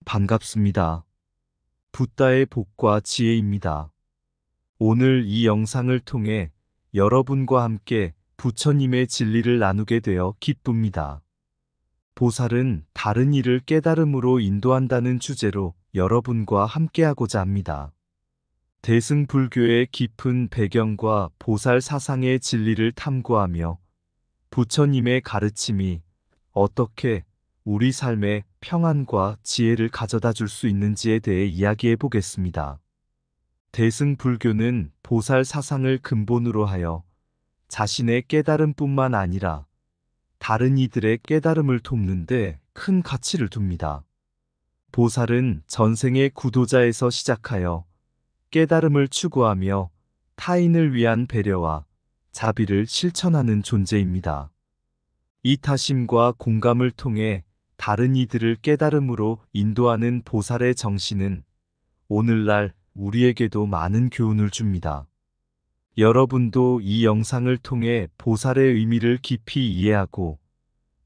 반갑습니다. 붓다의 복과 지혜입니다. 오늘 이 영상을 통해 여러분과 함께 부처님의 진리를 나누게 되어 기쁩니다. 보살은 다른 이를 깨달음으로 인도한다는 주제로 여러분과 함께하고자 합니다. 대승불교의 깊은 배경과 보살 사상의 진리를 탐구하며 부처님의 가르침이 어떻게 우리 삶에 평안과 지혜를 가져다 줄 수 있는지에 대해 이야기해 보겠습니다. 대승불교는 보살 사상을 근본으로 하여 자신의 깨달음뿐만 아니라 다른 이들의 깨달음을 돕는 데 큰 가치를 둡니다. 보살은 전생의 구도자에서 시작하여 깨달음을 추구하며 타인을 위한 배려와 자비를 실천하는 존재입니다. 이타심과 공감을 통해 다른 이들을 깨달음으로 인도하는 보살의 정신은 오늘날 우리에게도 많은 교훈을 줍니다. 여러분도 이 영상을 통해 보살의 의미를 깊이 이해하고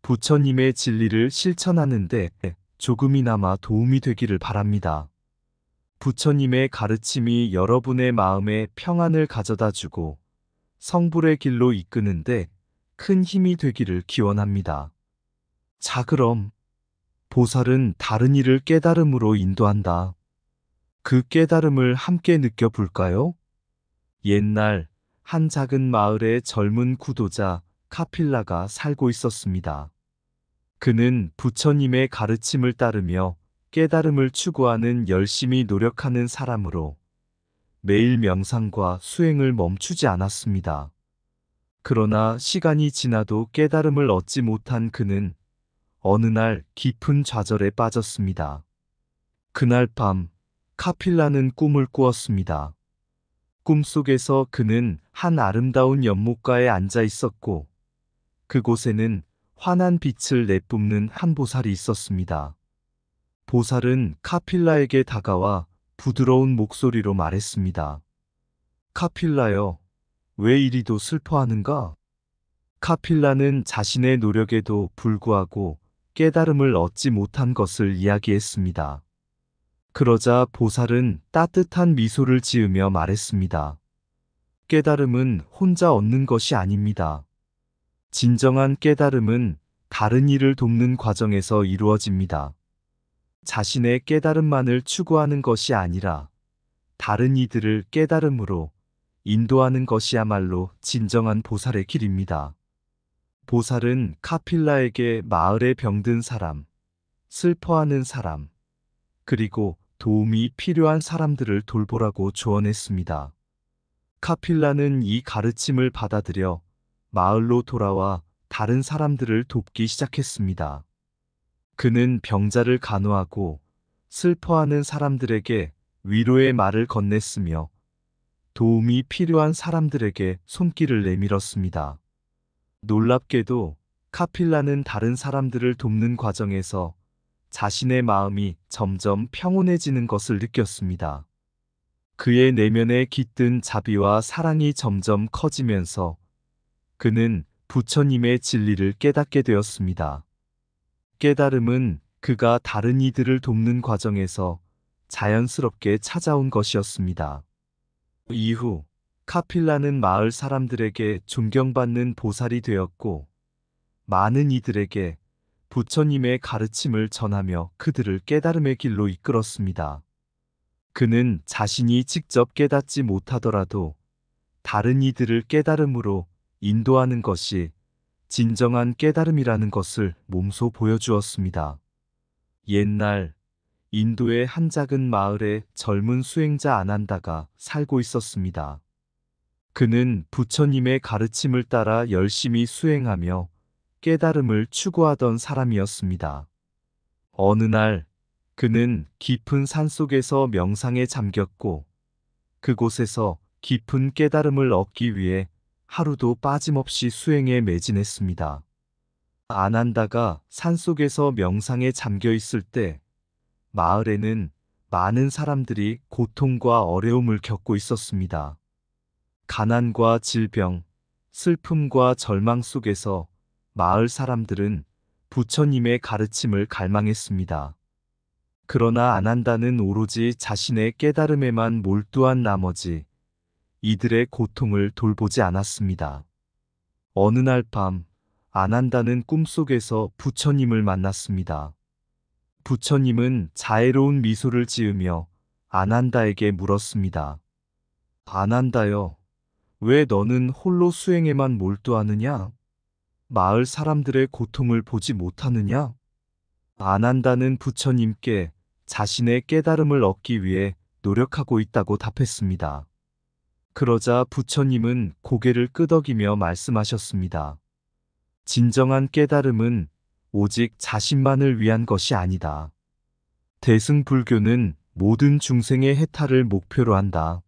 부처님의 진리를 실천하는 데 조금이나마 도움이 되기를 바랍니다. 부처님의 가르침이 여러분의 마음에 평안을 가져다 주고 성불의 길로 이끄는데 큰 힘이 되기를 기원합니다. 자, 그럼 보살은 다른 이를 깨달음으로 인도한다. 그 깨달음을 함께 느껴볼까요? 옛날 한 작은 마을에 젊은 구도자 카필라가 살고 있었습니다. 그는 부처님의 가르침을 따르며 깨달음을 추구하는 열심히 노력하는 사람으로 매일 명상과 수행을 멈추지 않았습니다. 그러나 시간이 지나도 깨달음을 얻지 못한 그는 어느 날 깊은 좌절에 빠졌습니다. 그날 밤 카필라는 꿈을 꾸었습니다. 꿈속에서 그는 한 아름다운 연못가에 앉아 있었고 그곳에는 환한 빛을 내뿜는 한 보살이 있었습니다. 보살은 카필라에게 다가와 부드러운 목소리로 말했습니다. 카필라여, 왜 이리도 슬퍼하는가? 카필라는 자신의 노력에도 불구하고 깨달음을 얻지 못한 것을 이야기했습니다. 그러자 보살은 따뜻한 미소를 지으며 말했습니다. 깨달음은 혼자 얻는 것이 아닙니다. 진정한 깨달음은 다른 이를 돕는 과정에서 이루어집니다. 자신의 깨달음만을 추구하는 것이 아니라 다른 이들을 깨달음으로 인도하는 것이야말로 진정한 보살의 길입니다. 보살은 카필라에게 마을에 병든 사람, 슬퍼하는 사람, 그리고 도움이 필요한 사람들을 돌보라고 조언했습니다. 카필라는 이 가르침을 받아들여 마을로 돌아와 다른 사람들을 돕기 시작했습니다. 그는 병자를 간호하고 슬퍼하는 사람들에게 위로의 말을 건넸으며 도움이 필요한 사람들에게 손길을 내밀었습니다. 놀랍게도 카필라는 다른 사람들을 돕는 과정에서 자신의 마음이 점점 평온해지는 것을 느꼈습니다. 그의 내면에 깃든 자비와 사랑이 점점 커지면서 그는 부처님의 진리를 깨닫게 되었습니다. 깨달음은 그가 다른 이들을 돕는 과정에서 자연스럽게 찾아온 것이었습니다. 이후 카필라는 마을 사람들에게 존경받는 보살이 되었고 많은 이들에게 부처님의 가르침을 전하며 그들을 깨달음의 길로 이끌었습니다. 그는 자신이 직접 깨닫지 못하더라도 다른 이들을 깨달음으로 인도하는 것이 진정한 깨달음이라는 것을 몸소 보여주었습니다. 옛날 인도의 한 작은 마을에 젊은 수행자 아난다가 살고 있었습니다. 그는 부처님의 가르침을 따라 열심히 수행하며 깨달음을 추구하던 사람이었습니다. 어느 날 그는 깊은 산속에서 명상에 잠겼고 그곳에서 깊은 깨달음을 얻기 위해 하루도 빠짐없이 수행에 매진했습니다. 아난다가 산속에서 명상에 잠겨 있을 때 마을에는 많은 사람들이 고통과 어려움을 겪고 있었습니다. 가난과 질병, 슬픔과 절망 속에서 마을 사람들은 부처님의 가르침을 갈망했습니다. 그러나 안한다는 오로지 자신의 깨달음에만 몰두한 나머지 이들의 고통을 돌보지 않았습니다. 어느 날 밤, 안한다는 꿈속에서 부처님을 만났습니다. 부처님은 자애로운 미소를 지으며 안한다에게 물었습니다. 안한다여, 왜 너는 홀로 수행에만 몰두하느냐? 마을 사람들의 고통을 보지 못하느냐? 안한다는 부처님께 자신의 깨달음을 얻기 위해 노력하고 있다고 답했습니다. 그러자 부처님은 고개를 끄덕이며 말씀하셨습니다. 진정한 깨달음은 오직 자신만을 위한 것이 아니다. 대승불교는 모든 중생의 해탈을 목표로 한다.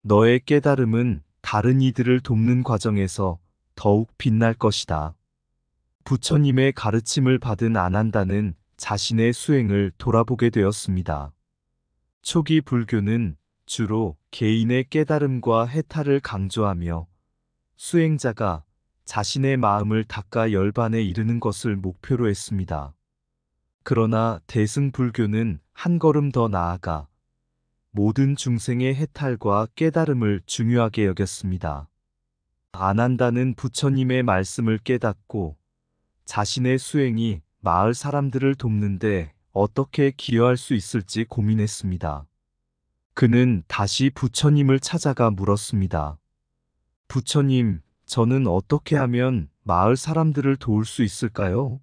너의 깨달음은 다른 이들을 돕는 과정에서 더욱 빛날 것이다. 부처님의 가르침을 받은 안한다는 자신의 수행을 돌아보게 되었습니다. 초기 불교는 주로 개인의 깨달음과 해탈을 강조하며 수행자가 자신의 마음을 닦아 열반에 이르는 것을 목표로 했습니다. 그러나 대승불교는 한 걸음 더 나아가 모든 중생의 해탈과 깨달음을 중요하게 여겼습니다. 안한다는 부처님의 말씀을 깨닫고 자신의 수행이 마을 사람들을 돕는데 어떻게 기여할 수 있을지 고민했습니다. 그는 다시 부처님을 찾아가 물었습니다. 부처님, 저는 어떻게 하면 마을 사람들을 도울 수 있을까요?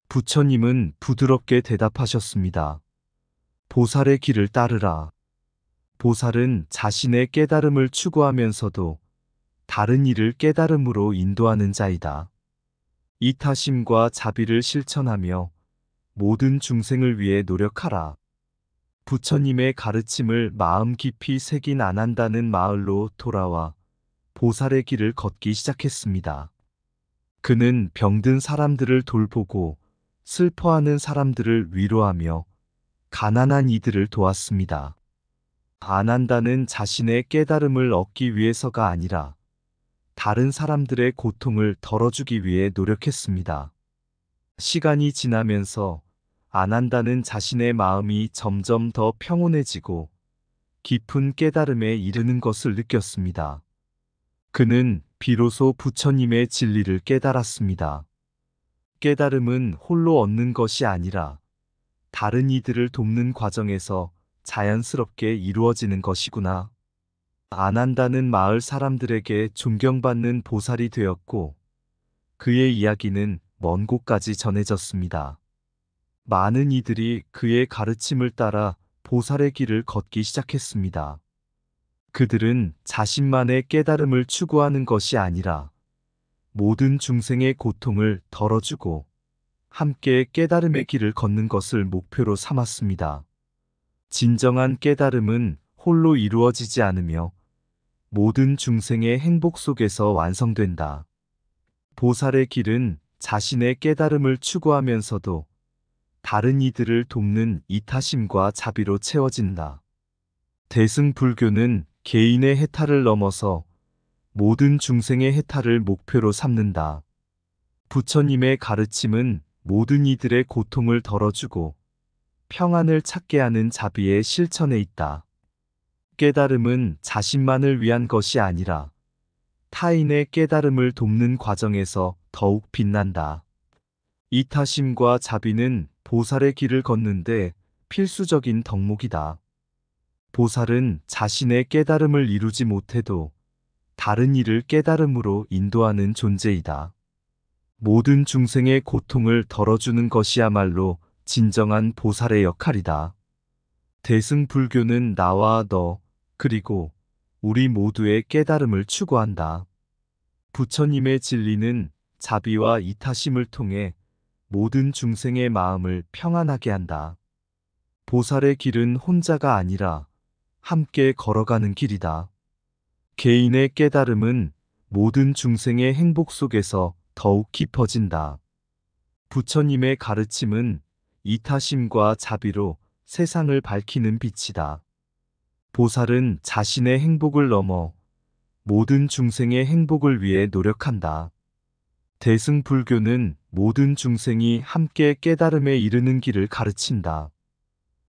부처님은 부드럽게 대답하셨습니다. 보살의 길을 따르라. 보살은 자신의 깨달음을 추구하면서도 다른 이를 깨달음으로 인도하는 자이다. 이타심과 자비를 실천하며 모든 중생을 위해 노력하라. 부처님의 가르침을 마음 깊이 새긴 안한다는 마을로 돌아와 보살의 길을 걷기 시작했습니다. 그는 병든 사람들을 돌보고 슬퍼하는 사람들을 위로하며 가난한 이들을 도왔습니다. 안한다는 자신의 깨달음을 얻기 위해서가 아니라 다른 사람들의 고통을 덜어주기 위해 노력했습니다. 시간이 지나면서 안한다는 자신의 마음이 점점 더 평온해지고 깊은 깨달음에 이르는 것을 느꼈습니다. 그는 비로소 부처님의 진리를 깨달았습니다. 깨달음은 홀로 얻는 것이 아니라 다른 이들을 돕는 과정에서 자연스럽게 이루어지는 것이구나. 안한다는 마을 사람들에게 존경받는 보살이 되었고 그의 이야기는 먼 곳까지 전해졌습니다. 많은 이들이 그의 가르침을 따라 보살의 길을 걷기 시작했습니다. 그들은 자신만의 깨달음을 추구하는 것이 아니라 모든 중생의 고통을 덜어주고 함께 깨달음의 길을 걷는 것을 목표로 삼았습니다. 진정한 깨달음은 홀로 이루어지지 않으며 모든 중생의 행복 속에서 완성된다. 보살의 길은 자신의 깨달음을 추구하면서도 다른 이들을 돕는 이타심과 자비로 채워진다. 대승불교는 개인의 해탈을 넘어서 모든 중생의 해탈을 목표로 삼는다. 부처님의 가르침은 모든 이들의 고통을 덜어주고 평안을 찾게 하는 자비의 실천에 있다. 깨달음은 자신만을 위한 것이 아니라 타인의 깨달음을 돕는 과정에서 더욱 빛난다. 이타심과 자비는 보살의 길을 걷는데 필수적인 덕목이다. 보살은 자신의 깨달음을 이루지 못해도 다른 이를 깨달음으로 인도하는 존재이다. 모든 중생의 고통을 덜어주는 것이야말로 진정한 보살의 역할이다. 대승불교는 나와 너, 그리고 우리 모두의 깨달음을 추구한다. 부처님의 진리는 자비와 이타심을 통해 모든 중생의 마음을 평안하게 한다. 보살의 길은 혼자가 아니라 함께 걸어가는 길이다. 개인의 깨달음은 모든 중생의 행복 속에서 더욱 깊어진다. 부처님의 가르침은 이타심과 자비로 세상을 밝히는 빛이다. 보살은 자신의 행복을 넘어 모든 중생의 행복을 위해 노력한다. 대승불교는 모든 중생이 함께 깨달음에 이르는 길을 가르친다.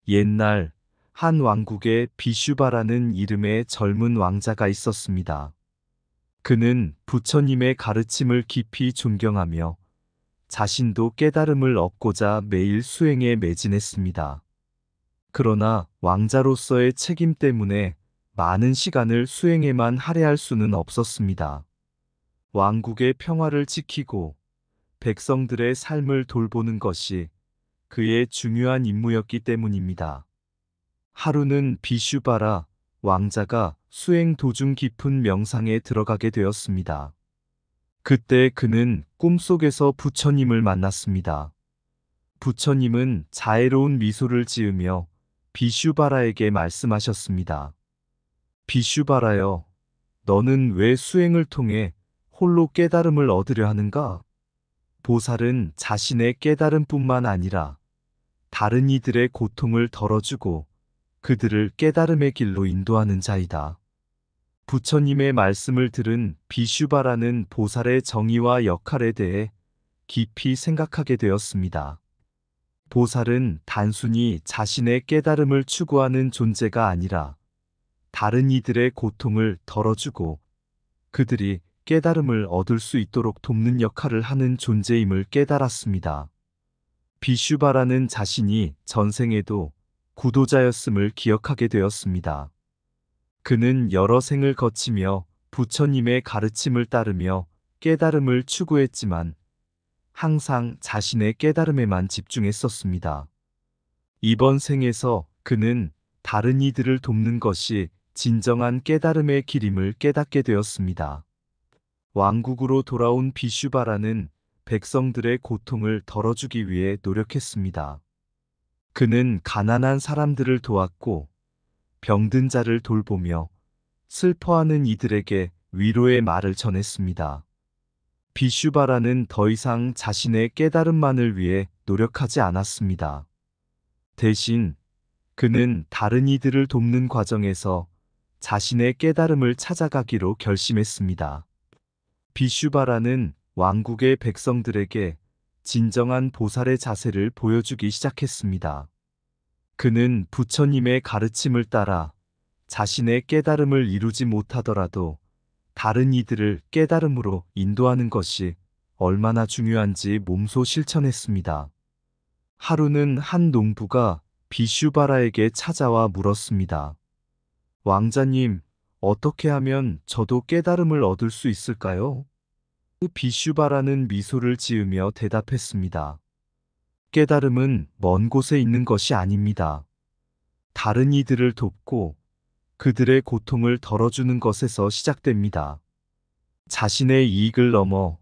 옛날 한 왕국에 비슈바라는 이름의 젊은 왕자가 있었습니다. 그는 부처님의 가르침을 깊이 존경하며 자신도 깨달음을 얻고자 매일 수행에 매진했습니다. 그러나 왕자로서의 책임 때문에 많은 시간을 수행에만 할애할 수는 없었습니다. 왕국의 평화를 지키고 백성들의 삶을 돌보는 것이 그의 중요한 임무였기 때문입니다. 하루는 비슈바라 왕자가 수행 도중 깊은 명상에 들어가게 되었습니다. 그때 그는 꿈속에서 부처님을 만났습니다. 부처님은 자애로운 미소를 지으며 비슈바라에게 말씀하셨습니다. 비슈바라여, 너는 왜 수행을 통해 홀로 깨달음을 얻으려 하는가? 보살은 자신의 깨달음뿐만 아니라 다른 이들의 고통을 덜어주고 그들을 깨달음의 길로 인도하는 자이다. 부처님의 말씀을 들은 비슈바라는 보살의 정의와 역할에 대해 깊이 생각하게 되었습니다. 보살은 단순히 자신의 깨달음을 추구하는 존재가 아니라 다른 이들의 고통을 덜어주고 그들이 깨달음을 얻을 수 있도록 돕는 역할을 하는 존재임을 깨달았습니다. 비슈바라는 자신이 전생에도 구도자였음을 기억하게 되었습니다. 그는 여러 생을 거치며 부처님의 가르침을 따르며 깨달음을 추구했지만 항상 자신의 깨달음에만 집중했었습니다. 이번 생에서 그는 다른 이들을 돕는 것이 진정한 깨달음의 길임을 깨닫게 되었습니다. 왕국으로 돌아온 비슈바라는 백성들의 고통을 덜어주기 위해 노력했습니다. 그는 가난한 사람들을 도왔고 병든 자를 돌보며 슬퍼하는 이들에게 위로의 말을 전했습니다. 비슈바라는 더 이상 자신의 깨달음만을 위해 노력하지 않았습니다. 대신 그는 다른 이들을 돕는 과정에서 자신의 깨달음을 찾아가기로 결심했습니다. 비슈바라는 왕국의 백성들에게 진정한 보살의 자세를 보여주기 시작했습니다. 그는 부처님의 가르침을 따라 자신의 깨달음을 이루지 못하더라도 다른 이들을 깨달음으로 인도하는 것이 얼마나 중요한지 몸소 실천했습니다. 하루는 한 농부가 비슈바라에게 찾아와 물었습니다. 왕자님, 어떻게 하면 저도 깨달음을 얻을 수 있을까요? 비슈바라는 미소를 지으며 대답했습니다. 깨달음은 먼 곳에 있는 것이 아닙니다. 다른 이들을 돕고 그들의 고통을 덜어주는 것에서 시작됩니다. 자신의 이익을 넘어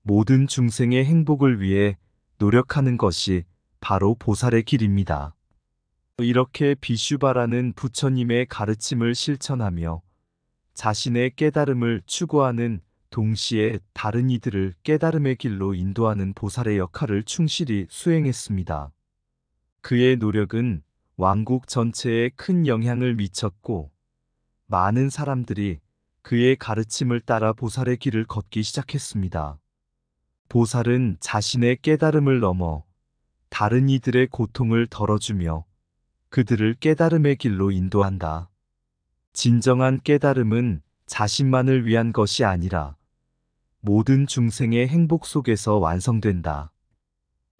모든 중생의 행복을 위해 노력하는 것이 바로 보살의 길입니다. 이렇게 비슈바라는 부처님의 가르침을 실천하며 자신의 깨달음을 추구하는 동시에 다른 이들을 깨달음의 길로 인도하는 보살의 역할을 충실히 수행했습니다. 그의 노력은 왕국 전체에 큰 영향을 미쳤고 많은 사람들이 그의 가르침을 따라 보살의 길을 걷기 시작했습니다. 보살은 자신의 깨달음을 넘어 다른 이들의 고통을 덜어주며 그들을 깨달음의 길로 인도한다. 진정한 깨달음은 자신만을 위한 것이 아니라 모든 중생의 행복 속에서 완성된다.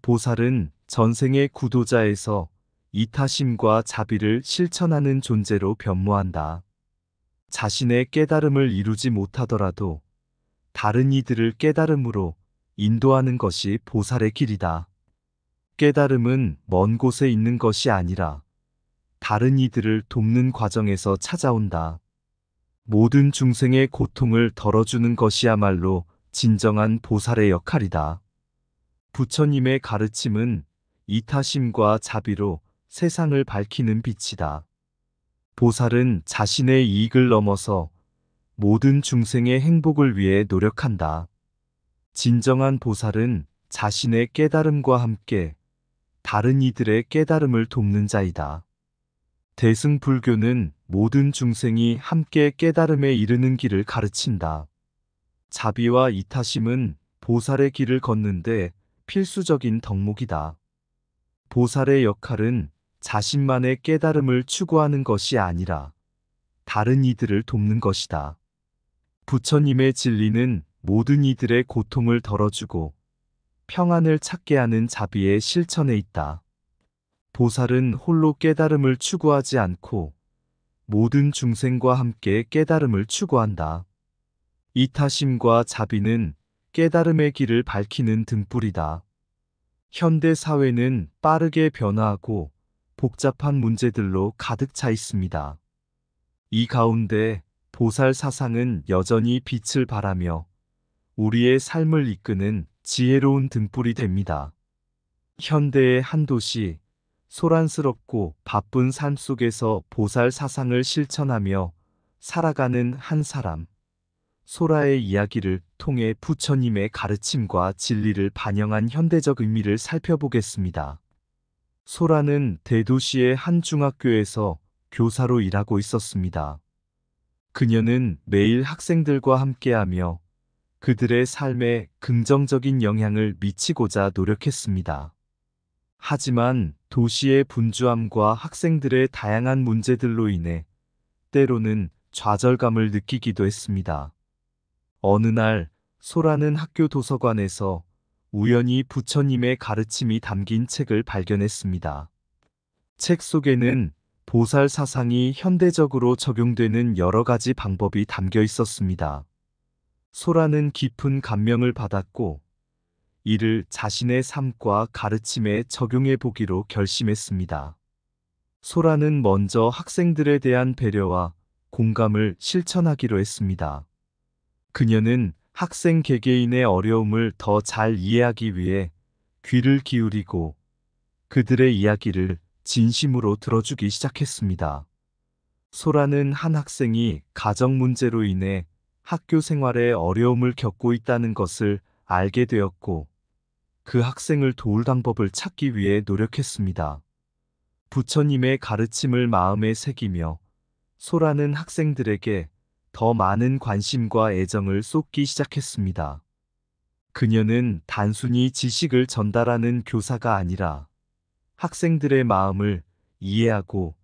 보살은 전생의 구도자에서 이타심과 자비를 실천하는 존재로 변모한다. 자신의 깨달음을 이루지 못하더라도 다른 이들을 깨달음으로 인도하는 것이 보살의 길이다. 깨달음은 먼 곳에 있는 것이 아니라 다른 이들을 돕는 과정에서 찾아온다. 모든 중생의 고통을 덜어주는 것이야말로 진정한 보살의 역할이다. 부처님의 가르침은 이타심과 자비로 세상을 밝히는 빛이다. 보살은 자신의 이익을 넘어서 모든 중생의 행복을 위해 노력한다. 진정한 보살은 자신의 깨달음과 함께 다른 이들의 깨달음을 돕는 자이다. 대승불교는 모든 중생이 함께 깨달음에 이르는 길을 가르친다. 자비와 이타심은 보살의 길을 걷는데 필수적인 덕목이다. 보살의 역할은 자신만의 깨달음을 추구하는 것이 아니라 다른 이들을 돕는 것이다. 부처님의 진리는 모든 이들의 고통을 덜어주고 평안을 찾게 하는 자비의 실천에 있다. 보살은 홀로 깨달음을 추구하지 않고 모든 중생과 함께 깨달음을 추구한다. 이타심과 자비는 깨달음의 길을 밝히는 등불이다. 현대 사회는 빠르게 변화하고 복잡한 문제들로 가득 차 있습니다. 이 가운데 보살 사상은 여전히 빛을 발하며 우리의 삶을 이끄는 지혜로운 등불이 됩니다. 현대의 한 도시, 소란스럽고 바쁜 삶 속에서 보살 사상을 실천하며 살아가는 한 사람, 소라의 이야기를 통해 부처님의 가르침과 진리를 반영한 현대적 의미를 살펴보겠습니다. 소라는 대도시의 한 중학교에서 교사로 일하고 있었습니다. 그녀는 매일 학생들과 함께하며 그들의 삶에 긍정적인 영향을 미치고자 노력했습니다. 하지만 도시의 분주함과 학생들의 다양한 문제들로 인해 때로는 좌절감을 느끼기도 했습니다. 어느 날 소라는 학교 도서관에서 우연히 부처님의 가르침이 담긴 책을 발견했습니다. 책 속에는 보살 사상이 현대적으로 적용되는 여러 가지 방법이 담겨 있었습니다. 소라는 깊은 감명을 받았고 이를 자신의 삶과 가르침에 적용해 보기로 결심했습니다. 소라는 먼저 학생들에 대한 배려와 공감을 실천하기로 했습니다. 그녀는 학생 개개인의 어려움을 더 잘 이해하기 위해 귀를 기울이고 그들의 이야기를 진심으로 들어주기 시작했습니다. 소라는 한 학생이 가정 문제로 인해 학교 생활에 어려움을 겪고 있다는 것을 알게 되었고 그 학생을 도울 방법을 찾기 위해 노력했습니다. 부처님의 가르침을 마음에 새기며 소라는 학생들에게 더 많은 관심과 애정을 쏟기 시작했습니다. 그녀는 단순히 지식을 전달하는 교사가 아니라 학생들의 마음을 이해하고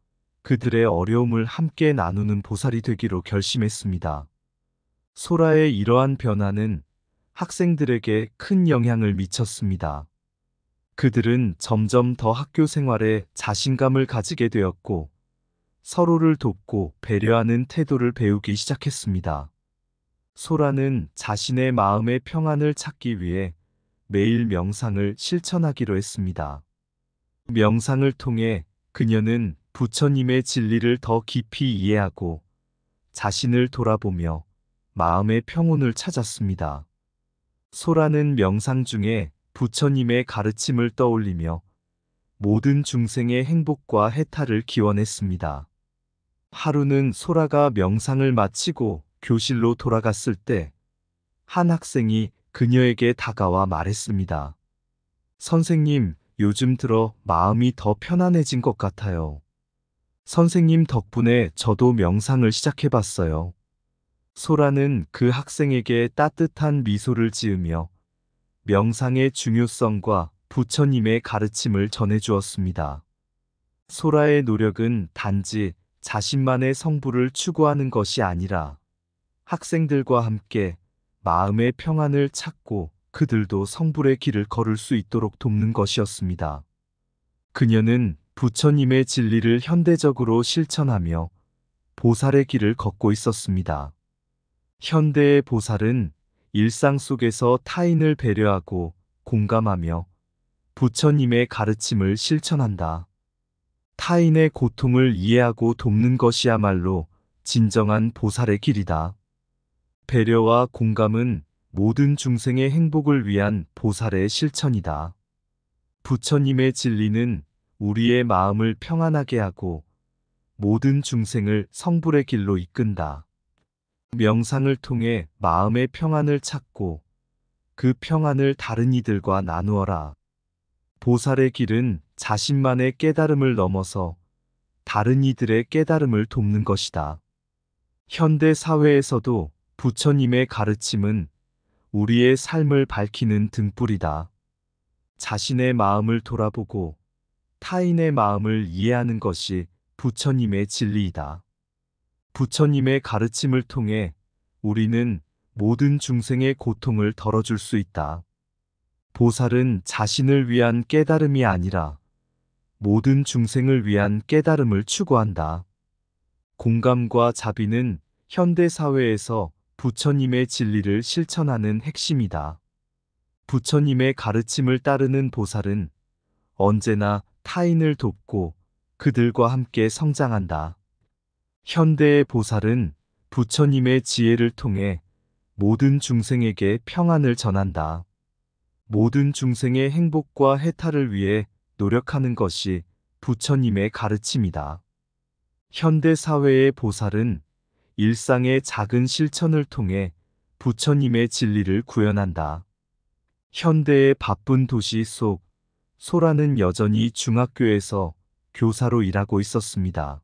그들의 어려움을 함께 나누는 보살이 되기로 결심했습니다. 소라의 이러한 변화는 학생들에게 큰 영향을 미쳤습니다. 그들은 점점 더 학교 생활에 자신감을 가지게 되었고 서로를 돕고 배려하는 태도를 배우기 시작했습니다. 소라는 자신의 마음의 평안을 찾기 위해 매일 명상을 실천하기로 했습니다. 명상을 통해 그녀는 부처님의 진리를 더 깊이 이해하고 자신을 돌아보며 마음의 평온을 찾았습니다. 소라는 명상 중에 부처님의 가르침을 떠올리며 모든 중생의 행복과 해탈을 기원했습니다. 하루는 소라가 명상을 마치고 교실로 돌아갔을 때 한 학생이 그녀에게 다가와 말했습니다. 선생님, 요즘 들어 마음이 더 편안해진 것 같아요. 선생님 덕분에 저도 명상을 시작해봤어요. 소라는 그 학생에게 따뜻한 미소를 지으며 명상의 중요성과 부처님의 가르침을 전해주었습니다. 소라의 노력은 단지 자신만의 성부를 추구하는 것이 아니라 학생들과 함께 마음의 평안을 찾고 그들도 성불의 길을 걸을 수 있도록 돕는 것이었습니다. 그녀는 부처님의 진리를 현대적으로 실천하며 보살의 길을 걷고 있었습니다. 현대의 보살은 일상 속에서 타인을 배려하고 공감하며 부처님의 가르침을 실천한다. 타인의 고통을 이해하고 돕는 것이야말로 진정한 보살의 길이다. 배려와 공감은 모든 중생의 행복을 위한 보살의 실천이다. 부처님의 진리는 우리의 마음을 평안하게 하고 모든 중생을 성불의 길로 이끈다. 명상을 통해 마음의 평안을 찾고 그 평안을 다른 이들과 나누어라. 보살의 길은 자신만의 깨달음을 넘어서 다른 이들의 깨달음을 돕는 것이다. 현대 사회에서도 부처님의 가르침은 우리의 삶을 밝히는 등불이다. 자신의 마음을 돌아보고 타인의 마음을 이해하는 것이 부처님의 진리이다. 부처님의 가르침을 통해 우리는 모든 중생의 고통을 덜어줄 수 있다. 보살은 자신을 위한 깨달음이 아니라 모든 중생을 위한 깨달음을 추구한다. 공감과 자비는 현대 사회에서 부처님의 진리를 실천하는 핵심이다. 부처님의 가르침을 따르는 보살은 언제나 타인을 돕고 그들과 함께 성장한다. 현대의 보살은 부처님의 지혜를 통해 모든 중생에게 평안을 전한다. 모든 중생의 행복과 해탈을 위해 노력하는 것이 부처님의 가르침이다. 현대 사회의 보살은 일상의 작은 실천을 통해 부처님의 진리를 구현한다. 현대의 바쁜 도시 속 소라는 여전히 중학교에서 교사로 일하고 있었습니다.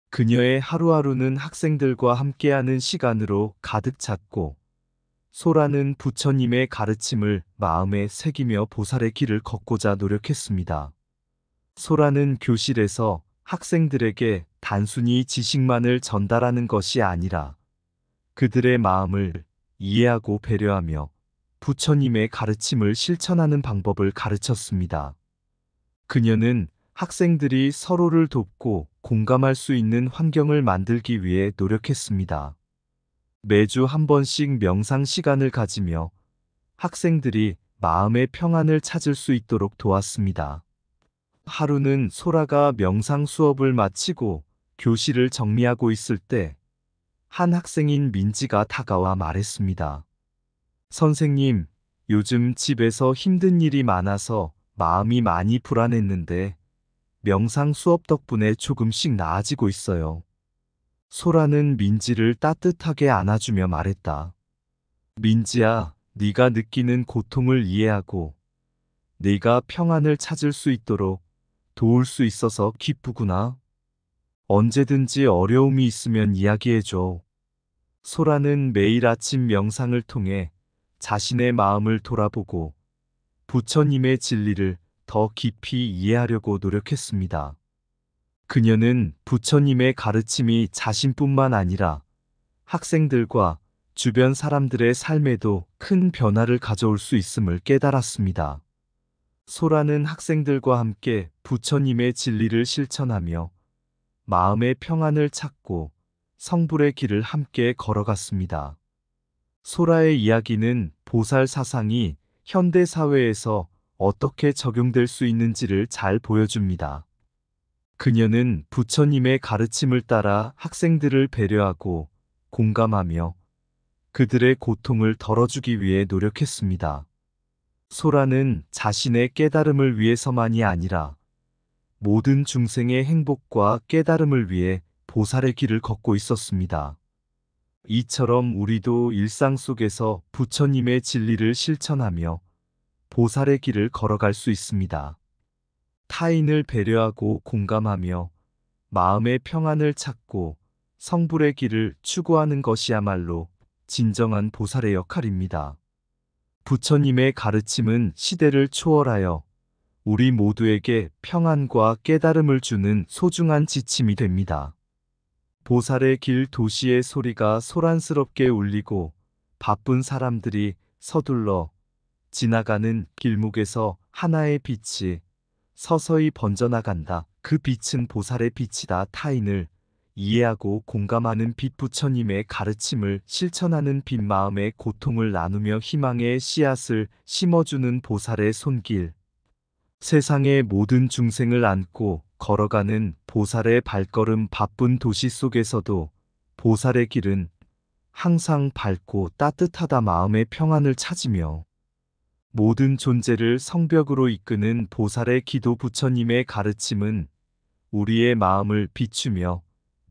그녀의 하루하루는 학생들과 함께하는 시간으로 가득 찼고, 소라는 부처님의 가르침을 마음에 새기며 보살의 길을 걷고자 노력했습니다. 소라는 교실에서 학생들에게 단순히 지식만을 전달하는 것이 아니라 그들의 마음을 이해하고 배려하며 부처님의 가르침을 실천하는 방법을 가르쳤습니다. 그녀는 학생들이 서로를 돕고 공감할 수 있는 환경을 만들기 위해 노력했습니다. 매주 한 번씩 명상 시간을 가지며 학생들이 마음의 평안을 찾을 수 있도록 도왔습니다. 하루는 소라가 명상 수업을 마치고 교실을 정리하고 있을 때 한 학생인 민지가 다가와 말했습니다. 선생님, 요즘 집에서 힘든 일이 많아서 마음이 많이 불안했는데 명상 수업 덕분에 조금씩 나아지고 있어요. 소라는 민지를 따뜻하게 안아주며 말했다. 민지야, 네가 느끼는 고통을 이해하고 네가 평안을 찾을 수 있도록 도울 수 있어서 기쁘구나. 언제든지 어려움이 있으면 이야기해줘. 소라는 매일 아침 명상을 통해 자신의 마음을 돌아보고 부처님의 진리를 더 깊이 이해하려고 노력했습니다. 그녀는 부처님의 가르침이 자신뿐만 아니라 학생들과 주변 사람들의 삶에도 큰 변화를 가져올 수 있음을 깨달았습니다. 소라는 학생들과 함께 부처님의 진리를 실천하며 마음의 평안을 찾고 성불의 길을 함께 걸어갔습니다. 소라의 이야기는 보살 사상이 현대 사회에서 어떻게 적용될 수 있는지를 잘 보여줍니다. 그녀는 부처님의 가르침을 따라 학생들을 배려하고 공감하며 그들의 고통을 덜어주기 위해 노력했습니다. 소라는 자신의 깨달음을 위해서만이 아니라 모든 중생의 행복과 깨달음을 위해 보살의 길을 걷고 있었습니다. 이처럼 우리도 일상 속에서 부처님의 진리를 실천하며 보살의 길을 걸어갈 수 있습니다. 타인을 배려하고 공감하며 마음의 평안을 찾고 성불의 길을 추구하는 것이야말로 진정한 보살의 역할입니다. 부처님의 가르침은 시대를 초월하여 우리 모두에게 평안과 깨달음을 주는 소중한 지침이 됩니다. 보살의 길 도시의 소리가 소란스럽게 울리고 바쁜 사람들이 서둘러 지나가는 길목에서 하나의 빛이 서서히 번져나간다. 그 빛은 보살의 빛이다. 타인을 이해하고 공감하는 빛, 부처님의 가르침을 실천하는 빛, 마음의 고통을 나누며 희망의 씨앗을 심어주는 보살의 손길. 세상의 모든 중생을 안고 걸어가는 보살의 발걸음. 바쁜 도시 속에서도 보살의 길은 항상 밝고 따뜻하다. 마음의 평안을 찾으며 모든 존재를 성벽으로 이끄는 보살의 기도. 부처님의 가르침은 우리의 마음을 비추며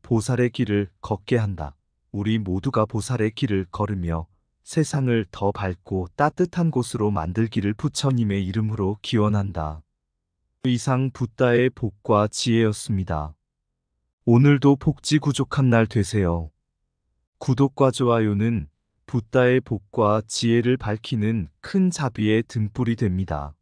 보살의 길을 걷게 한다. 우리 모두가 보살의 길을 걸으며 세상을 더 밝고 따뜻한 곳으로 만들기를 부처님의 이름으로 기원한다. 이상 붓다의 복과 지혜였습니다. 오늘도 복지 구족한 날 되세요. 구독과 좋아요는 붓다의 복과 지혜를 밝히는 큰 자비의 등불이 됩니다.